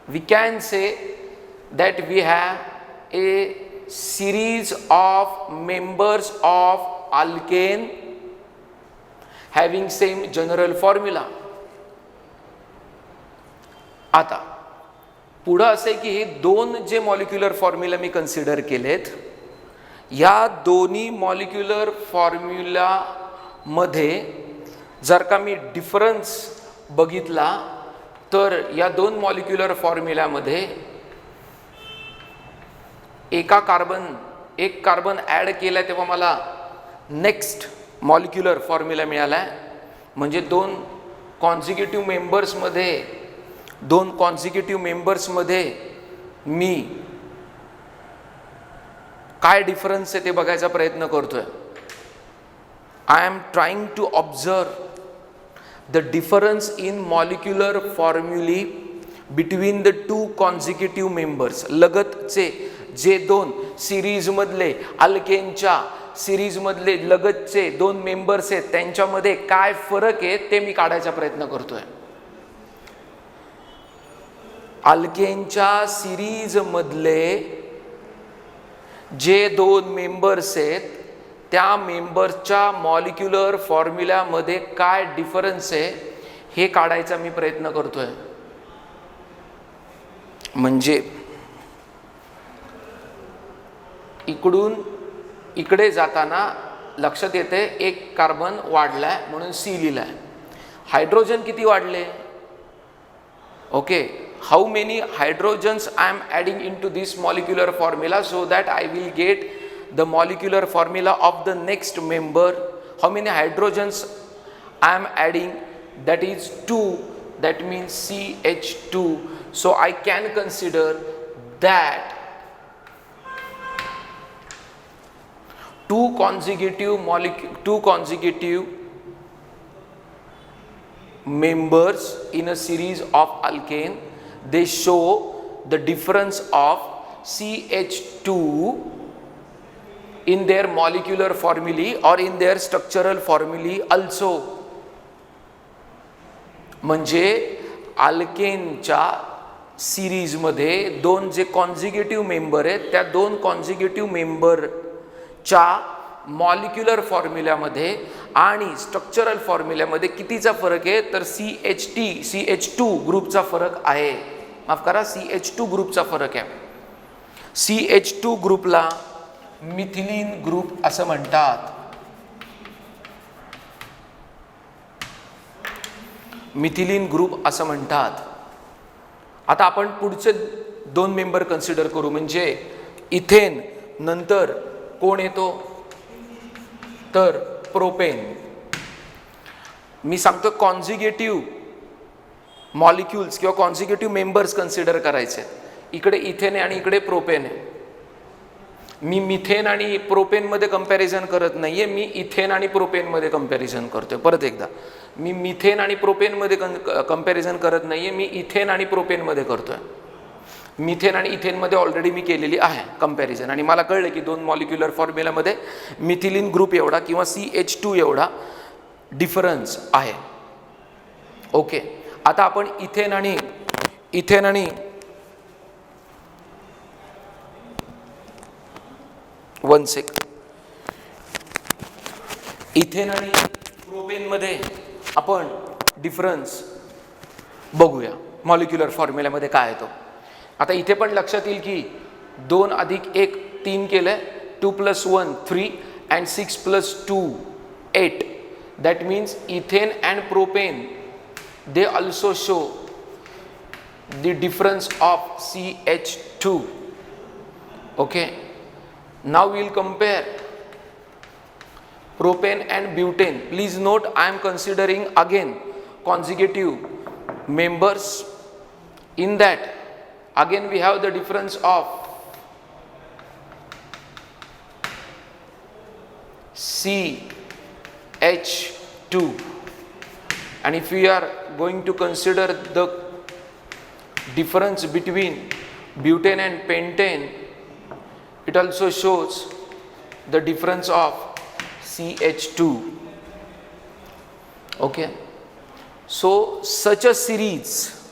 we can say that we have a series of members of alkane having same general formula. आता पुढं असे की हे दोन जे मॉलिक्युलर फॉर्म्युला मी कन्सिडर केलेत, या दोन्ही मॉलिक्युलर फॉर्म्युला मध्ये जर का मी डिफरन्स बघितला तर या दोन मॉलिक्युलर फॉर्म्युल्यामध्ये एक कार्बन ॲड केला तेव्हा मला नेक्स्ट मॉलिक्युलर फॉर्म्युला मिळाला. म्हणजे दोन कॉन्झिक्युटिव्ह मेंबर्समध्ये मी काय डिफरन्स आहे ते बघायचा प्रयत्न करतोय. I am trying to observe the difference in molecular formulae between the two consecutive members. लगतचे जे दोन सिरीज मधले अल्केनच्या सिरीज मधले लगतचे दोन मेंबर्स आहेत त्यांच्यामध्ये काय फरक आहे ते मी काढायचा प्रयत्न करतोय. अल्केनच्या सिरीज मधले जे दोन मेंबर्स आहेत त्या मेंबर्सच्या मॉलिक्युलर फॉर्म्युल्यामध्ये काय डिफरन्स आहे हे काढायचा मी प्रयत्न करतोय. म्हणजे इकडून इकडे जाताना लक्षात येते एक कार्बन वाढलाय म्हणून सी लिहिलाय. हायड्रोजन किती वाढले? Okay, how many hydrogens I am adding into this molecular formula so that I will get the molecular formula of the next member. How many hydrogens I am adding? That is 2. That means CH2. So I can consider that two consecutive members in a series of alkane, they show the difference of CH2 in their molecular formulae or in their structural formulae also. म्हणजे अल्केनच्या series मध्ये दोन जे consecutive member आहेत त्या दोन consecutive मेंबरच्या molecular फॉर्म्युल्यामध्ये आणि structural फॉर्म्युल्यामध्ये कितीचा फरक आहे तर CH2 ग्रुपचा फरक आहे. माफ करा, CH2 ग्रुपचा फरक आहे. CH2 ग्रुपला मिथिलीन ग्रुप असं म्हणतात. मिथिलीन ग्रुप असं म्हणतात. आता आपण पुढचे दोन मेंबर कन्सिडर करू. म्हणजे इथेन नंतर कोण येतो तर प्रोपेन. मी सांगतो कॉन्झिक्युटिव्ह मॉलिक्युल्स किंवा कॉन्झिक्युटिव्ह मेंबर्स कन्सिडर करायचे. इकडे इथेन आहे आणि इकडे प्रोपेन आहे. मी मिथेन आणि प्रोपेन मध्ये कंपॅरिझन करत नाहीये, मी इथेन आणि प्रोपेन मध्ये कंपॅरिझन करतोय. परत एकदा, मी मिथेन आणि प्रोपेन मध्ये कंपॅरिझन करत नाहीये, मी इथेन आणि प्रोपेन मध्ये करतोय. मिथेन आणि इथेन मध्ये ऑलरेडी मी केलेली आहे कंपॅरिझन आणि मला कळलं की दोन मॉलिक्युलर फॉर्म्युलामध्ये मिथिलीन ग्रुप एवढा किंवा CH2 एवढा डिफरन्स आहे. ओके, आता आपण इथेन आणि इथेन आणि प्रोपेन मध्ये आपण डिफरन्स बघूया मॉलिक्युलर फॉर्म्युल्यामध्ये काय येतो. आता इथे पण लक्षात येईल की 2 + 1 3 केलंय, 2 + 1 3 and 6 + 2 8. That means ethane and propane, they also show the difference of CH2. Okay, now we will compare propane and butane. Please note, I am considering again consecutive members. In that again we have the difference of CH2, and if we are going to consider the difference between butane and pentane, it also shows the difference of CH2. Okay, so such a series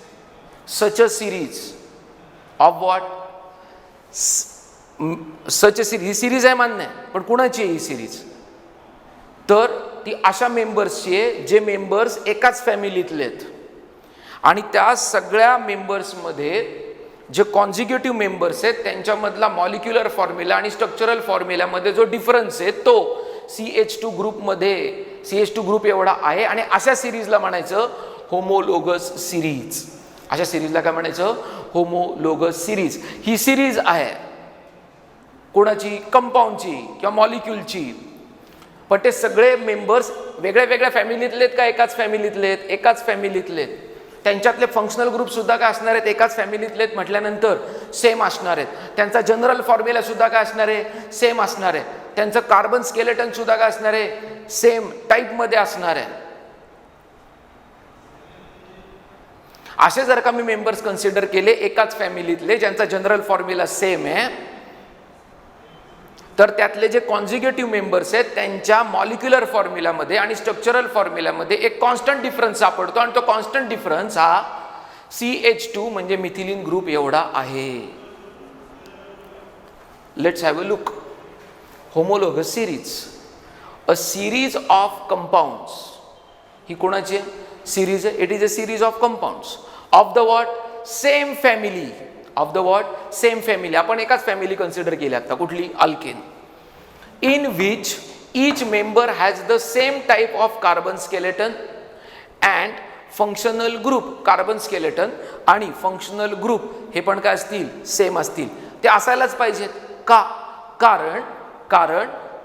of what, such a series, he series आहे मान्य आहे, पण कुणाची आहे ही series? तर ती अशा मेंबर्सची आहे जे मेंबर्स एकाच फॅमिलीतले आहेत, आणि त्या सगळ्या मेंबर्समध्ये जे कॉन्झिक्युटिव्ह मेंबर्स आहेत त्यांच्यामधला मॉलिक्युलर फॉर्म्युला आणि स्ट्रक्चरल फॉर्म्युल्यामध्ये जो डिफरन्स आहे तो CH2 ग्रुपमध्ये CH2 ग्रुप एवढा आहे, आणि अशा सिरीजला म्हणायचं होमोलोगस सिरीज. अशा सिरीजला काय म्हणायचं? Homologous series. ही सिरीज आहे कोणाची? कंपाऊंडची किंवा मॉलिक्युलची. पण ते सगळे मेंबर्स वेगळ्या वेगळ्या फॅमिलीतले आहेत का एकाच फॅमिलीतले आहेत? एकाच फॅमिलीतले आहेत. त्यांच्यातले फंक्शनल ग्रुप सुद्धा काय असणार आहेत? एकाच फॅमिलीतले आहेत म्हटल्यानंतर सेम असणार आहेत. त्यांचा जनरल फॉर्म्युला सुद्धा काय असणार आहे? सेम असणार आहे. त्यांचं कार्बन स्केलेटन सुद्धा काय असणार आहे? सेम टाईपमध्ये असणार आहे. असे जर का मी मेंबर्स कन्सिडर केले एकाच फॅमिलीतले ज्यांचा जनरल फॉर्म्युला सेम आहे, तर त्यातले जे कॉन्झिक्युटिव्ह मेंबर्स आहेत त्यांच्या मॉलिक्युलर फॉर्म्युल्यामध्ये आणि स्ट्रक्चरल फॉर्म्युल्यामध्ये एक कॉन्स्टंट डिफरन्स सापडतो, आणि तो कॉन्स्टंट डिफरन्स हा CH2 म्हणजे मिथिलीन ग्रुप एवढा आहे. Let's have a look. Homologous series, a series of compounds. ही कोणाची सिरीज आहे? It is a series of compounds of the what? Same family. Of the what? Same family. आपण एकाच family consider केली आता, कुठली? Alkane. In which each member has the same type of carbon skeleton and functional group. Carbon skeleton आणि functional group हे पण काय असतील? सेम असतील. ते असायलाच पाहिजेत. का?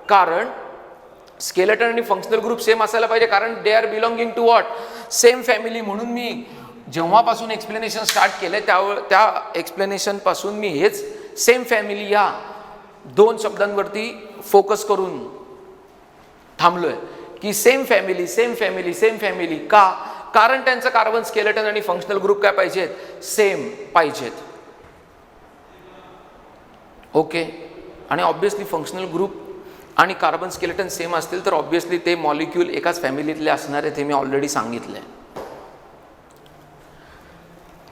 कारण स्केलेटन आणि फंक्शनल ग्रुप सेम असायला पाहिजे, कारण they are belonging to what? Same family. म्हणून मी जेव्हापासून एक्सप्लेनेशन स्टार्ट केलंय त्या एक्सप्लेनेशन पासून मी हेच सेम फॅमिली या दोन शब्दांवरती फोकस करून थांबलोय की same family same family same family. का? कारण त्यांचं कार्बन स्केलेटन आणि फंक्शनल ग्रुप काय पाहिजेत? सेम पाहिजेत. ओके. आणि ऑब्विसली फंक्शनल ग्रुप आणि कार्बन स्केलेटन सेम असतील तर ऑब्विसली ते मॉलिक्यूल एकाच फॅमिलीतले असणार आहे, ते मी ऑलरेडी सांगितलंय.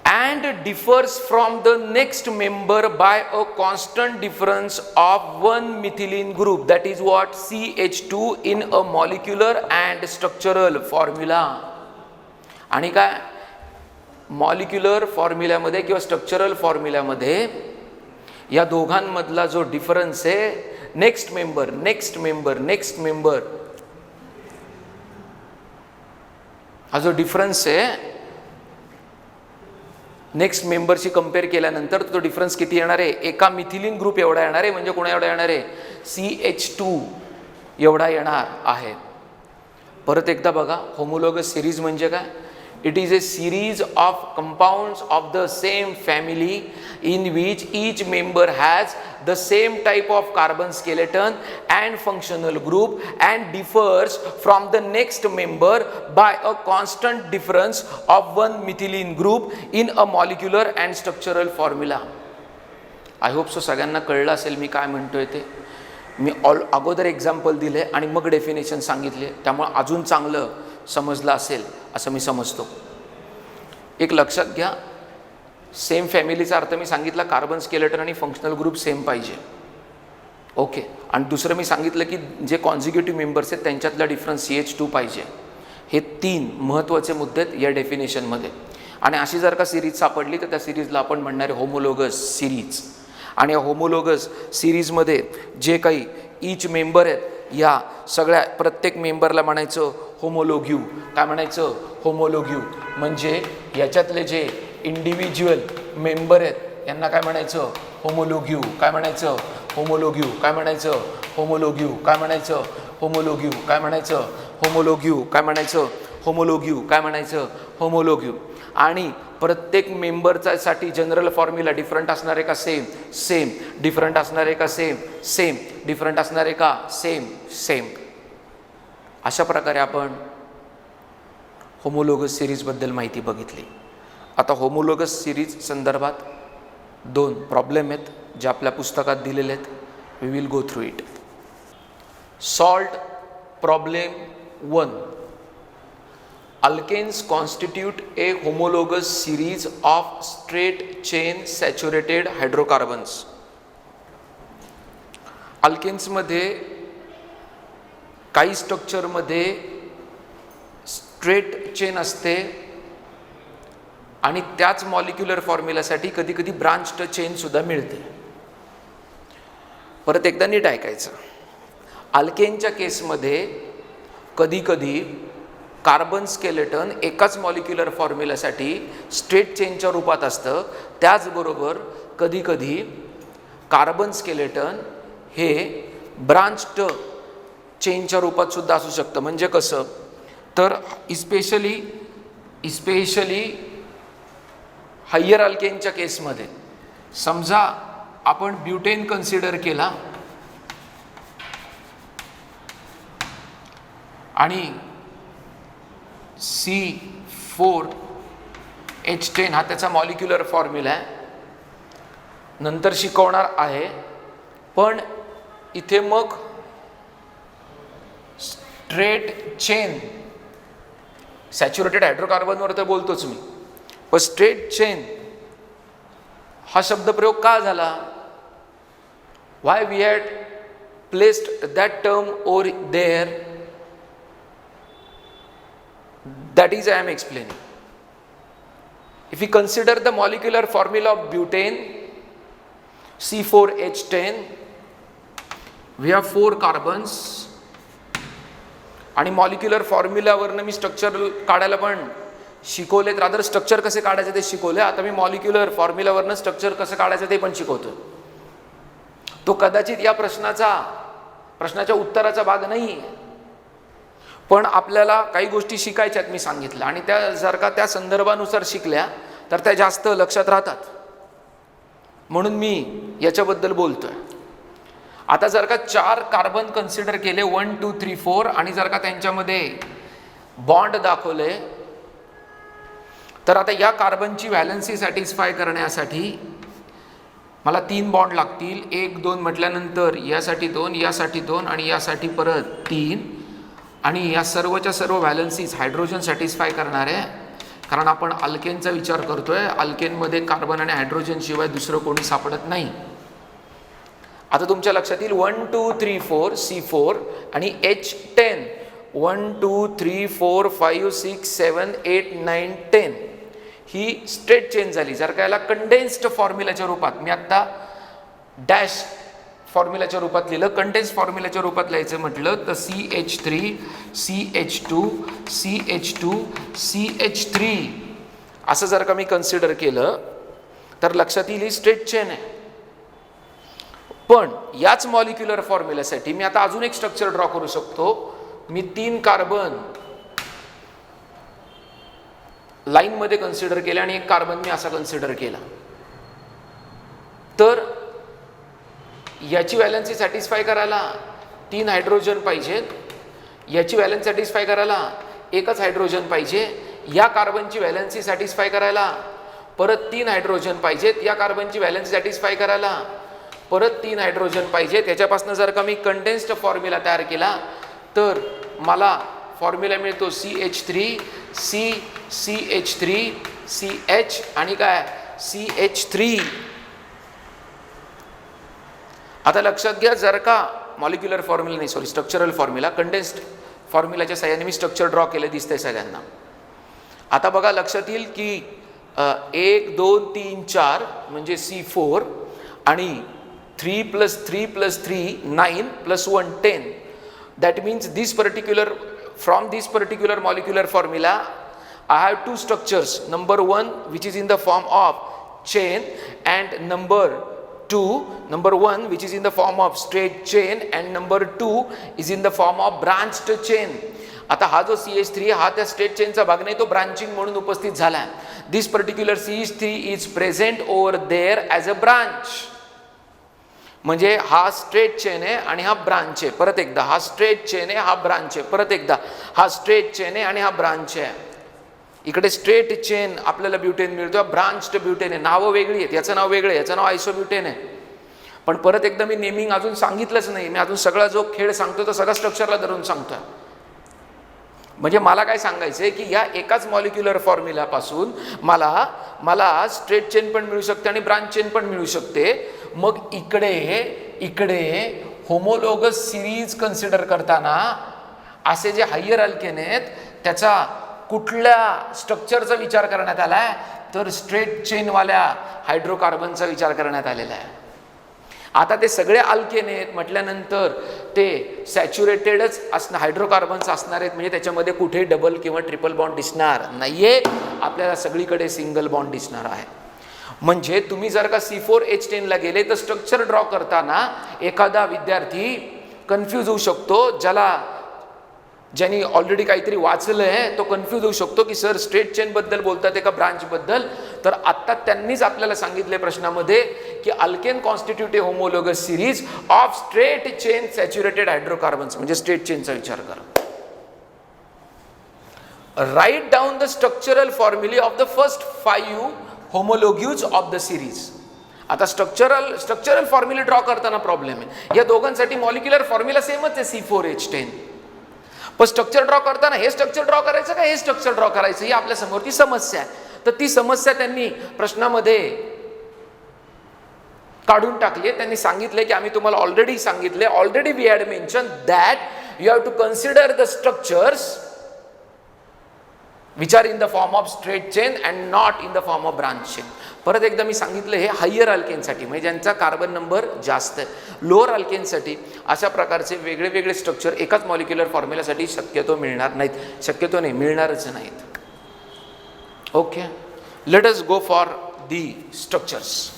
And differs from the next member by a constant difference of one methylene group, that is what? CH2 in a molecular and structural formula. आणि काय? मॉलिक्युलर फॉर्म्युल्यामध्ये किंवा स्ट्रक्चरल फॉर्म्युल्यामध्ये या दोघांमधला जो डिफरन्स आहे, नेक्स्ट मेंबर हा जो डिफरन्स आहे नेक्स्ट मेंबरशी कंपेअर केल्यानंतर तो डिफरन्स किती येणार आहे? एका मिथिलीन ग्रुप एवढा येणार आहे. म्हणजे कोणा एवढा येणार आहे? CH2 एवढा येणार आहे. परत एकदा बघा, होमोलोगस सिरीज म्हणजे काय? It is a series of compounds of the same family in which each member has the same type of carbon skeleton and functional group and differs from the next member by a constant difference of one methylene group in a molecular and structural formula. I hope so सगळ्यांना कळलं असेल मी काय म्हणतोय ते. मी अगोदर example दिले आणि मग डेफिनेशन सांगितले, त्यामुळे अजून चांगलं समजलं असेल असं मी समजतो. एक लक्षात घ्या, सेम फॅमिलीचा अर्थ मी सांगितला कार्बन स्केलेटन आणि फंक्शनल ग्रुप सेम पाहिजे. ओके. आणि दुसरं मी सांगितलं की जे कॉन्झिक्युटिव्ह मेंबर्स आहेत त्यांच्यातला डिफरन्स CH2 पाहिजे. हे 3 महत्त्वाचे मुद्दे आहेत या डेफिनेशनमध्ये. आणि अशी जर का सिरीज सापडली तर त्या सिरीजला आपण म्हणणार आहे होमोलोगस सिरीज. आणि या होमोलोगस सिरीजमध्ये जे काही ईच मेंबर आहेत या सगळ्या प्रत्येक मेंबरला म्हणायचं होमोलोग्यू. काय म्हणायचं? होमोलोग्यू. म्हणजे याच्यातले जे इंडिव्हिज्युअल मेंबर आहेत यांना काय म्हणायचं? होमोलोग्यू. काय म्हणायचं? होमोलोग्यू. काय म्हणायचं? होमोलोग्यू. काय म्हणायचं? होमोलोग्यू. काय म्हणायचं? होमोलोग्यू. काय म्हणायचं? होमोलोग्यू. काय म्हणायचं? होमोलोग्यू. आणि प्रत्येक मेंबरचा साठी जनरल फॉर्म्युला डिफरंट असणार आहे का? सेम. डिफरंट असणार आहे का? सेम. डिफरंट असणार आहे का? सेम. अशा प्रकारे आपण होमोलोगस सिरीजबद्दल माहिती बघितली. आता होमोलोगस सिरीज संदर्भात 2 प्रॉब्लेम आहेत जे आपल्या पुस्तकात दिलेले आहेत. We will go through it. Solved problem 1. alkanes constitute a homologous series of straight chain saturated hydrocarbons. Alkanes मध्ये काही स्ट्रक्चर मध्ये स्ट्रेट चेन असते आणि त्याच मॉलिक्युलर फॉर्म्युलासाठी कधी कधी ब्रांच्ड चेन सुद्धा मिळते. परत एकदा नीट ऐकायचं. अल्केनच्या केसमध्ये कधी कधी कार्बन स्केलेटन एकाच मॉलिक्युलर फॉर्म्युलासाठी स्ट्रेट चेनच्या रूपात असतं. त्याचबरोबर कधी कधी कार्बन स्केलेटन हे ब्रांच्ड चेनच्या रूपात सुद्धा असू शकतं. म्हणजे कसं तर इस्पेशली हायर अल्केनच्या केसमध्ये समजा आपण ब्युटेन कन्सिडर केला आणि C4H10 हा त्याचा मॉलिक्युलर फॉर्म्युला आहे, नंतर शिकवणार आहे. पण इथे मग स्ट्रेट चेन सॅच्युरेटेड हायड्रोकार्बनवर तर बोलतोच मी, पण स्ट्रेट चेन हा शब्दप्रयोग का झाला? Why we had placed that term over there, that is I am explaining. If we consider the molecular formula of butane C4H10, we have 4 carbons आणि मॉलिक्युलर फॉर्म्युलावरनं मी structure काढायला पण शिकवलेत. रादर स्ट्रक्चर कसे काढायचे ते शिकवले. आता मी मॉलिक्युलर फॉर्म्युलावरनं स्ट्रक्चर कसं काढायचं ते पण शिकवतो. तो कदाचित या प्रश्नाच्या उत्तराचा भाग नाही आहे, पण आपल्याला काही गोष्टी शिकायच्या आहेत मी सांगितलं, आणि त्या जर का त्या संदर्भानुसार शिकल्या तर त्या जास्त लक्षात राहतात, म्हणून मी याच्याबद्दल बोलतोय. आता जर का 4 कार्बन कन्सिडर केले 1 2 3 4 आणि जर का त्यांच्यामध्ये बॉन्ड दाखवले, तर आता या कार्बनची व्हॅलन्सी सॅटिस्फाय करण्यासाठी मला 3 बॉन्ड लागतील. 1 2 म्हटल्यानंतर यासाठी 2, यासाठी 2 आणि यासाठी परत 3, आणि या सर्वच्या सर्व व्हॅलन्सीज हायड्रोजन सॅटिस्फाय करणार आहे, कारण आपण अल्केनचा विचार करतोय. अल्केनमध्ये कार्बन आणि हायड्रोजन शिवाय दुसरं कोणी सापडत नाही. आता तुमच्या लक्षात येईल 1 2 3 4 C4 आणि H10 1 2 3 4 5 6 7 8 9 10 ही स्ट्रेट चेन झाली. जर का याला कंडेन्स्ड फॉर्म्युलाच्या रूपात, मी आत्ता डॅश फॉर्म्युलाच्या रूपात लिहिलं, कंडेन्स फॉर्म्युलाच्या रूपात लिहायचं म्हटलं तर CH3 CH2 CH2 CH3 असं जर का मी कन्सिडर केलं तर लक्षात येईल ही स्ट्रेट चेन आहे. पण याच मॉलिक्युलर फॉर्म्युलासाठी मी आता अजून एक स्ट्रक्चर ड्रॉ करू शकतो. मी 3 कार्बन लाईनमध्ये कन्सिडर केले आणि 1 कार्बन मी असा कन्सिडर केला, तर याची व्हॅलन्सी सॅटिस्फाय करायला 3 हायड्रोजन पाहिजेत, याची व्हॅलन्सी सॅटिस्फाय करायला 1च हायड्रोजन पाहिजे, या कार्बनची व्हॅलन्सी सॅटिस्फाय करायला परत 3 हायड्रोजन पाहिजेत, या कार्बनची व्हॅलन्सी सॅटिस्फाय करायला परत 3 हायड्रोजन पाहिजेत. याच्यापासून जर का मी कंडेन्स्ड फॉर्म्युला तयार केला तर मला फॉर्म्युला मिळतो CH3 CH3 CH आणि काय CH3. आता लक्षात घ्या, जर का मॉलिक्युलर फॉर्म्युला नाही, सॉरी स्ट्रक्चरल फॉर्म्युला, कंडेन्स्ड फॉर्म्युलाच्या साहाय्याने मी स्ट्रक्चर ड्रॉ केलं, दिसतंय सगळ्यांना. आता बघा लक्षात येईल की 1 2 3 4 म्हणजे C4 आणि 3 + 3 + 3 9 + 1 10. That means from this particular molecular formula I have 2 structures. Number 1 which is in the form of chain, and number 1 which is in the form of straight chain, and number 2 is in the form of branched chain. आता हा जो CH3 हा त्या straight चेनचा भाग नाही, तो branching म्हणून उपस्थित झाला आहे. This particular CH3 is present over there as a branch. म्हणजे हा स्ट्रेट चेन आहे आणि हा ब्रांच आहे. परत एकदा, हा स्ट्रेट चेन आहे, हा ब्रांच आहे. परत एकदा, हा स्ट्रेट चेन आहे आणि हा ब्रांच आहे. इकडे स्ट्रेट चेन आपल्याला ब्युटेन मिळतो, ब्रांच्ड ब्युटेन आहे. नावं वेगळी आहेत, याचं नाव वेगळं आहे, याचं नाव आयसोब्युटेन आहे. पण परत एकदा मी नेमिंग अजून सांगितलंच नाही. मी अजून सगळा जो खेळ सांगतो तो सगळा स्ट्रक्चरला धरून सांगतोय. म्हणजे मला काय सांगायचं आहे की या एकाच मॉलिक्युलर फॉर्म्युलापासून मला स्ट्रेट चेन पण मिळू शकते आणि ब्रांच चेन पण मिळू शकते. मग इकडे होमोलोगस सिरीज कन्सिडर करताना असे जे हायर अल्केन आहेत त्याचा कुठल्या स्ट्रक्चरचा विचार करण्यात आलाय, तर स्ट्रेट चेनवाल्या हायड्रोकार्बनचा विचार करण्यात आलेला आहे. आता ते सगळे अल्केन आहेत म्हटल्यानंतर ते सॅच्युरेटेडच असणार हायड्रोकार्बन्स असणार आहेत, म्हणजे त्याच्यामध्ये कुठे डबल किंवा ट्रिपल बॉन्ड दिसणार नाहीये, आपल्याला सगळीकडे सिंगल बॉन्ड दिसणार आहे. म्हणजे तुम्ही जर का C4H10 ला गेले तर स्ट्रक्चर ड्रॉ करताना एखादा विद्यार्थी कन्फ्यूज होऊ शकतो, ज्यांनी ऑलरेडी काहीतरी वाचलंय तो कन्फ्यूज होऊ शकतो की सर स्ट्रेट चेन बद्दल बोलतात का ब्रांच बद्दल. तर आता त्यांनीच आपल्याला सांगितले प्रश्नामध्ये की alkane constitutive homologous series of straight chain saturated hydrocarbons, म्हणजे स्ट्रेट चेनचा विचार करा. Write down the structural formulae of the first 5 homologues of the series. आता स्ट्रक्चरल फॉर्म्युले ड्रॉ करताना प्रॉब्लेम आहे. या दोघांसाठी मॉलिक्युलर फॉर्म्युला सेमच आहे C4H10, पण स्ट्रक्चर ड्रॉ करताना हे स्ट्रक्चर ड्रॉ करायचं का हे स्ट्रक्चर ड्रॉ करायचं ही आपल्या समोरची समस्या आहे. तर ती समस्या त्यांनी प्रश्नामध्ये काढून टाकली. त्यांनी सांगितले की आम्ही तुम्हाला already we had mention that you have to consider the structures which are in the form of straight chain and not in the form of branch chain. परत एकदा मी सांगितलं हे हायर अल्केनसाठी, म्हणजे ज्यांचा कार्बन नंबर जास्त आहे. लोअर अल्केनसाठी अशा प्रकारचे वेगळे वेगळे स्ट्रक्चर एकाच मॉलिक्युलर फॉर्म्युलासाठी शक्यतो मिळणारच नाहीत. Okay, let us go for the structures.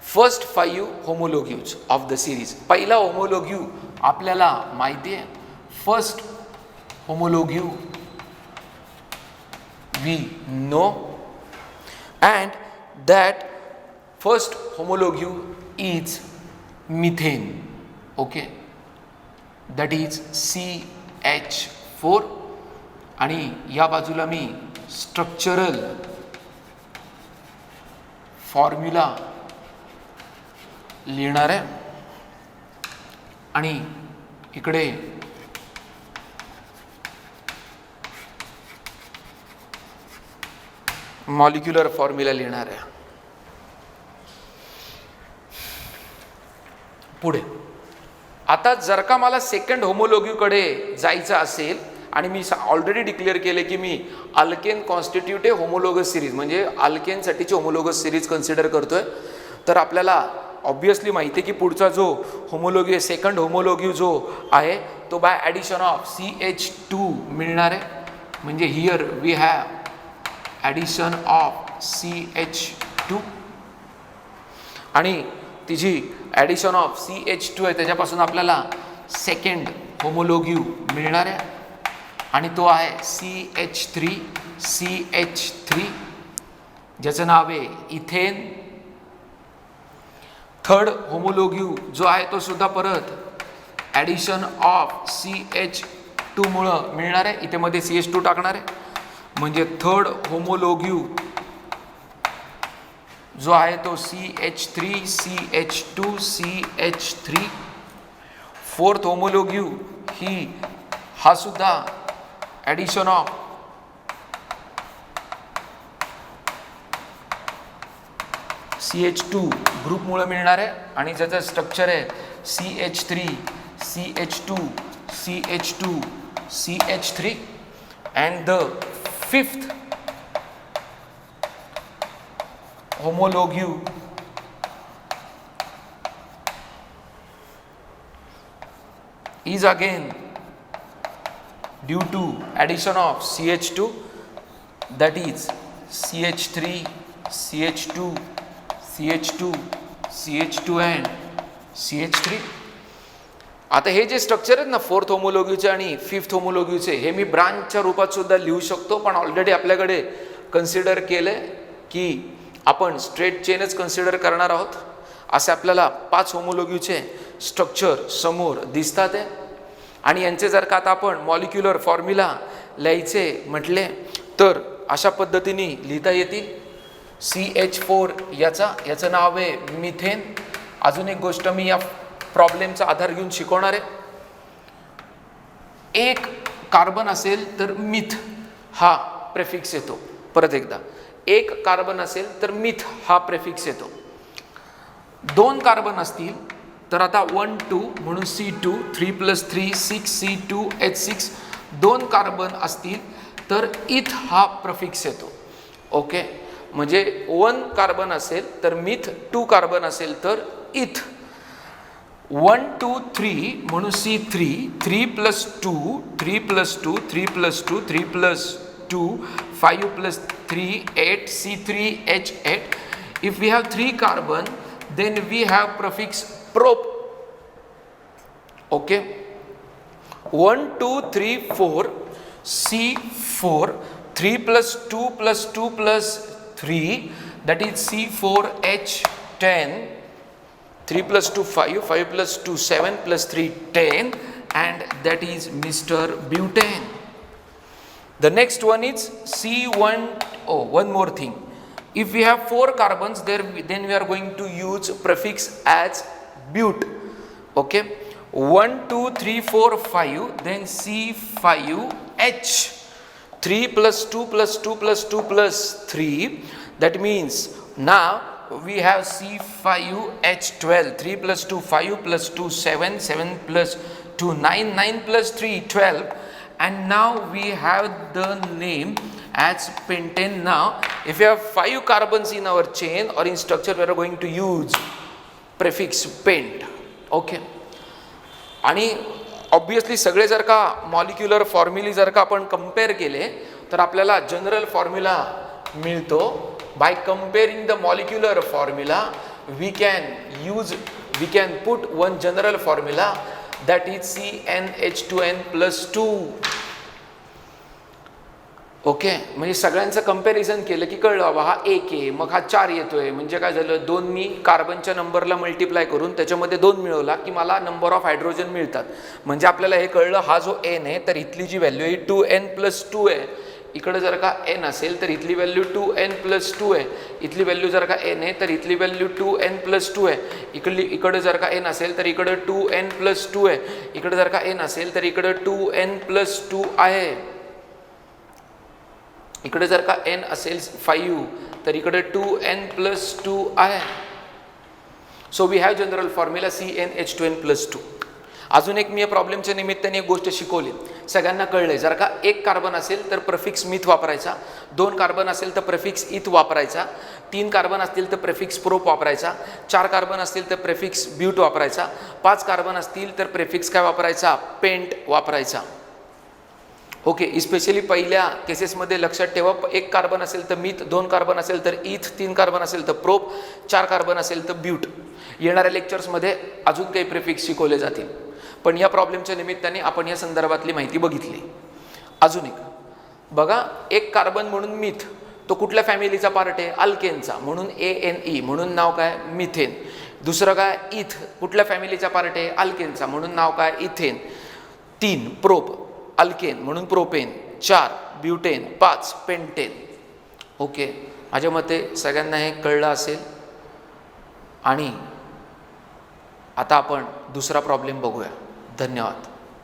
First 5 homologues of the series. पहिला होमोलोग्यू आपल्याला माहिती आहे. First homologue we know and that first homologue is methane. Okay, that is CH4 आणि या बाजूला मी स्ट्रक्चरल फॉर्म्युला लिहिणार आहे आणि इकडे मॉलिक्युलर फॉर्म्युला लिहिणार आहे. पुढे आता जर का मला सेकंड होमोलोग्यूकडे जायचं असेल आणि मी ऑलरेडी डिक्लेअर केले की मी अल्केन कॉन्स्टिट्यूटिव्ह होमोलोगस सिरीज म्हणजे अल्केनसाठीची होमोलोगस सिरीज कन्सिडर करतोय, तर आपल्याला ऑब्विसली माहिती आहे की पुढचा जो होमोलोग्यू आहे, सेकंड होमोलोग्यू जो आहे तो बाय ॲडिशन ऑफ CH2 मिळणार आहे. म्हणजे here we have addition of CH2 आणि ती जी ॲडिशन ऑफ CH2 आहे त्याच्यापासून आपल्याला सेकंड होमोलोग्यू मिळणार आहे आणि तो आहे CH3 ज्याचं नाव आहे इथेन. थर्ड होमोलोग्यू जो आहे तो सुद्धा परत ॲडिशन ऑफ CH2 मुळे मिळणार आहे. इथे मध्ये CH2 टाकणार आहे म्हणजे थर्ड होमोलोग्यू जो आहे तो CH3. फोर्थ होमोलोग्यू हा सुद्धा ॲडिशन ऑफ CH2 ग्रुपमुळे मिळणार आहे आणि ज्याचं स्ट्रक्चर आहे CH3 and the fifth homologue is again due to addition of CH2, that is CH3 and CH3. आता हे जे स्ट्रक्चर आहेत ना फोर्थ होमोलोग्यूचे आणि फिफ्थ होमोलोग्यूचे, हे मी ब्रांचच्या रूपात सुद्धा लिहू शकतो, पण ऑलरेडी आपल्याकडे कन्सिडर केलंय की आपण स्ट्रेट चेनच कन्सिडर करणार आहोत. असे आपल्याला 5 होमोलोग्यूचे स्ट्रक्चर समोर दिसतात आहे आणि यांचे जर का आता आपण मॉलिक्युलर फॉर्म्युला लिहायचे म्हटले तर अशा पद्धतीने लिहिता येतील. CH4 याचं नाव आहे मिथेन. अजून एक गोष्ट मी या प्रॉब्लेमचा आधार घेऊन शिकवणार आहे. एक कार्बन असेल तर मिथ हा प्रेफिक्स येतो. परत एकदा, एक कार्बन असेल तर मिथ हा प्रेफिक्स येतो. दोन कार्बन असतील तर आता 1 2 म्हणून C2, 3 + 3 6 C2H6. दोन कार्बन असतील तर इथ हा प्रेफिक्स येतो. ओके, म्हणजे 1 कार्बन असेल तर मिथ, 2 कार्बन असेल तर इथ. 1 2 3 म्हणून C3, 3 + 2 3 + 2 3 + 2 3 + 2 5 + 3 8 C3H8. If we have 3 carbon, then we have prefix prop. Okay, 1 2 3 4 C4, 3 + 2 + 2 + 3, that is C4H10. 3 + 2 5, 5 + 2 7 + 3 10, and that is Mr. Butane. The next one is C1. Oh, one more thing. If we have 4 carbons there, then we are going to use prefix as but. Okay, 1 2 3 4 5, then C5H. 3 + 2 + 2 + 2 + 3. That means now we have C5H12. 3 + 2 5 + 2 7, 7 + 2 9, 9 + 3 12. And now we have the name as pentane. Now if we have 5 carbons in our chain or in structure, we are going to use prefix pent. Okay, आणि obviously सगळे जर का molecular फॉर्म्युले जर का आपण compare केले तर आपल्याला जनरल फॉर्म्युला मिळतो. By comparing the molecular formula we can put one general formula, that is CnH2n+2. Okay, म्हणजे सगळ्यांचं कंपॅरिझन केलं की कळलं बाबा हा 1 आहे, मग हा 4 येतोय. म्हणजे काय झालं, 2 मी कार्बनच्या नंबरला मल्टिप्लाय करून त्याच्यामध्ये 2 मिळवला की मला नंबर ऑफ हायड्रोजन मिळतात. म्हणजे आपल्याला हे कळलं हा जो n आहे तर इथली जी व्हॅल्यू आहे 2n+2 आहे. इकडे जर का n असेल तर इथली व्हॅल्यू 2n+2 आहे. इथली व्हॅल्यू जर का n आहे तर इथली व्हॅल्यू 2n+2 आहे. इकडे जर का n असेल तर इकडे 2n+2 आहे. इकडे जर का n असेल तर इकडे 2n+2 आहे. इकडे जर का n असेल 5 तर इकडे 2n+2 आहे. So we have general formula CnH2n+2. अजून एक मी या प्रॉब्लेमच्या निमित्ताने एक गोष्ट शिकवली, सगळ्यांना कळलंय. जर का 1 कार्बन असेल तर प्रेफिक्स मिथ वापरायचा, 2 कार्बन असेल तर प्रेफिक्स इथ वापरायचा, 3 कार्बन असतील तर प्रेफिक्स प्रोप वापरायचा, 4 कार्बन असतील तर प्रेफिक्स ब्यूट वापरायचा, 5 कार्बन असतील तर प्रेफिक्स काय वापरायचा, पेंट वापरायचा. ओके, स्पेशली पहिल्या केसेसमध्ये लक्षात ठेवा, 1 कार्बन असेल तर मिथ, 2 कार्बन असेल तर इथ, 3 कार्बन असेल तर प्रोप, 4 कार्बन असेल तर ब्यूट. येणाऱ्या लेक्चर्समध्ये अजून काही प्रेफिक्स शिकवले जातील, पण या प्रॉब्लेमच्या निमित्ताने आपण या संदर्भातली माहिती बघितली. अजून एक बघा, 1 कार्बन म्हणून मिथ, तो कुठल्या फॅमिलीचा पार्ट आहे, अल्केनचा, म्हणून ANE, म्हणून नाव काय, मिथेन. दुसरं काय, इथ, कुठल्या फॅमिलीचा पार्ट आहे, अल्केनचा, म्हणून नाव काय, इथेन. 3 प्रोप, अल्केन म्हणून प्रोपेन. 4 ब्युटेन. 5 पेंटेन. ओके, माझ्या मते सगळ्यांना हे कळलं असेल. आणि आता आपण दुसरा प्रॉब्लेम बघूया. धन्यवाद.